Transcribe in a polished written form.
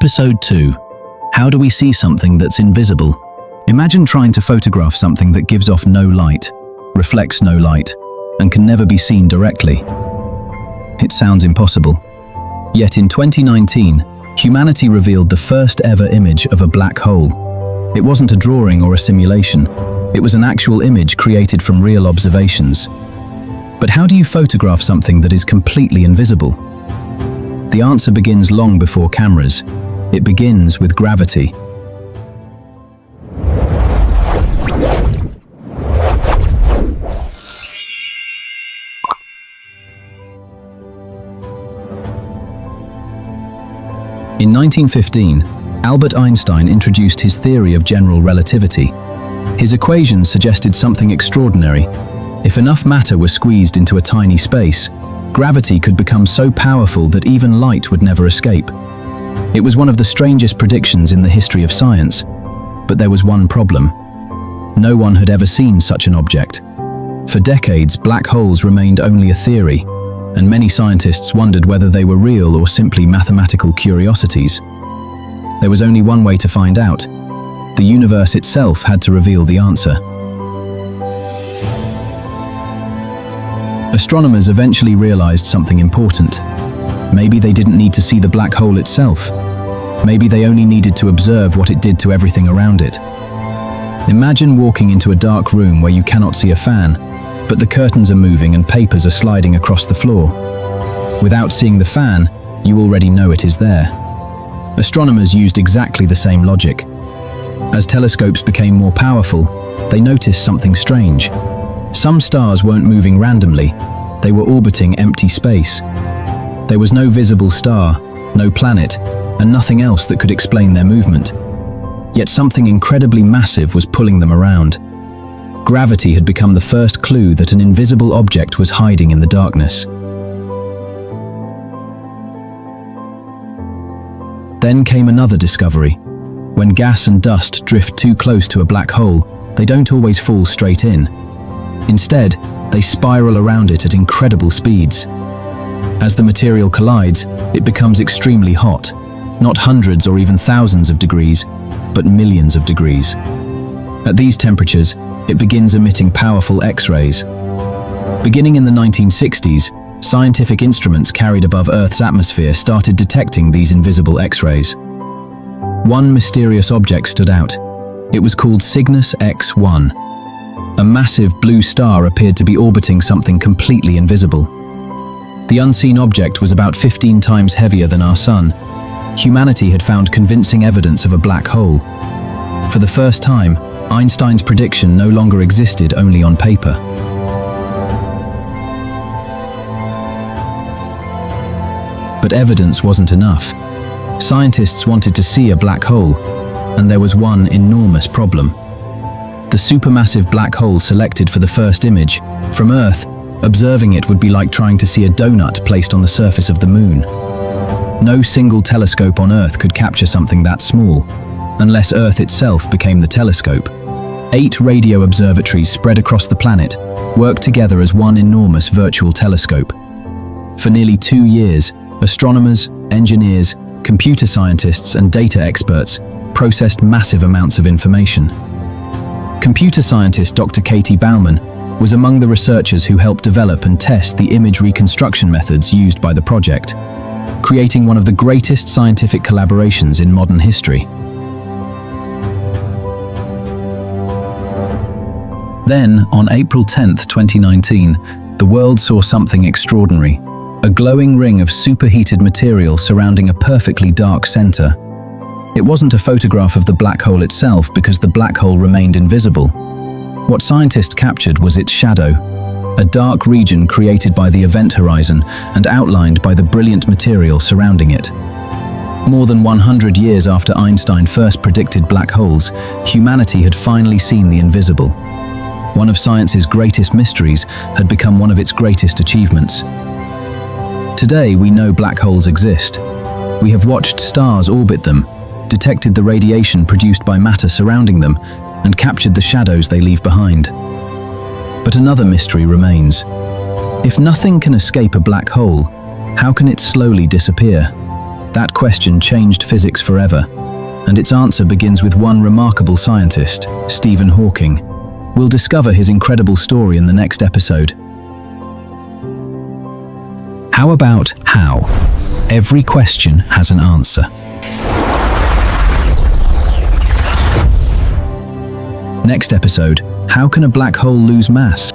Episode 2. How do we see something that's invisible? Imagine trying to photograph something that gives off no light, reflects no light, and can never be seen directly. It sounds impossible. Yet in 2019, humanity revealed the first ever image of a black hole. It wasn't a drawing or a simulation. It was an actual image created from real observations. But how do you photograph something that is completely invisible? The answer begins long before cameras. It begins with gravity. In 1915, Albert Einstein introduced his theory of general relativity. His equations suggested something extraordinary. If enough matter were squeezed into a tiny space, gravity could become so powerful that even light would never escape. It was one of the strangest predictions in the history of science. But there was one problem. No one had ever seen such an object. For decades, black holes remained only a theory, and many scientists wondered whether they were real or simply mathematical curiosities. There was only one way to find out. The universe itself had to reveal the answer. Astronomers eventually realized something important. Maybe they didn't need to see the black hole itself. Maybe they only needed to observe what it did to everything around it. Imagine walking into a dark room where you cannot see a fan, but the curtains are moving and papers are sliding across the floor. Without seeing the fan, you already know it is there. Astronomers used exactly the same logic. As telescopes became more powerful, they noticed something strange. Some stars weren't moving randomly, they were orbiting empty space. There was no visible star, no planet, and nothing else that could explain their movement. Yet something incredibly massive was pulling them around. Gravity had become the first clue that an invisible object was hiding in the darkness. Then came another discovery. When gas and dust drift too close to a black hole, they don't always fall straight in. Instead, they spiral around it at incredible speeds. As the material collides, it becomes extremely hot, not hundreds or even thousands of degrees, but millions of degrees. At these temperatures, it begins emitting powerful X-rays. Beginning in the 1960s, scientific instruments carried above Earth's atmosphere started detecting these invisible X-rays. One mysterious object stood out. It was called Cygnus X-1. A massive blue star appeared to be orbiting something completely invisible. The unseen object was about 15 times heavier than our Sun. Humanity had found convincing evidence of a black hole. For the first time, Einstein's prediction no longer existed only on paper. But evidence wasn't enough. Scientists wanted to see a black hole, and there was one enormous problem. The supermassive black hole selected for the first image, from Earth, observing it would be like trying to see a donut placed on the surface of the moon. No single telescope on Earth could capture something that small, unless Earth itself became the telescope. 8 radio observatories spread across the planet worked together as one enormous virtual telescope. For nearly 2 years, astronomers, engineers, computer scientists, and data experts processed massive amounts of information. Computer scientist Dr. Katie Bauman was among the researchers who helped develop and test the image reconstruction methods used by the project, creating one of the greatest scientific collaborations in modern history. Then, on April 10, 2019, the world saw something extraordinary. A glowing ring of superheated material surrounding a perfectly dark center. It wasn't a photograph of the black hole itself because the black hole remained invisible. What scientists captured was its shadow, a dark region created by the event horizon and outlined by the brilliant material surrounding it. More than 100 years after Einstein first predicted black holes, humanity had finally seen the invisible. One of science's greatest mysteries had become one of its greatest achievements. Today, we know black holes exist. We have watched stars orbit them, detected the radiation produced by matter surrounding them, and captured the shadows they leave behind. But another mystery remains. If nothing can escape a black hole, how can it slowly disappear? That question changed physics forever, and its answer begins with one remarkable scientist, Stephen Hawking. We'll discover his incredible story in the next episode. How about how? Every question has an answer. Next episode, how can a black hole lose mass?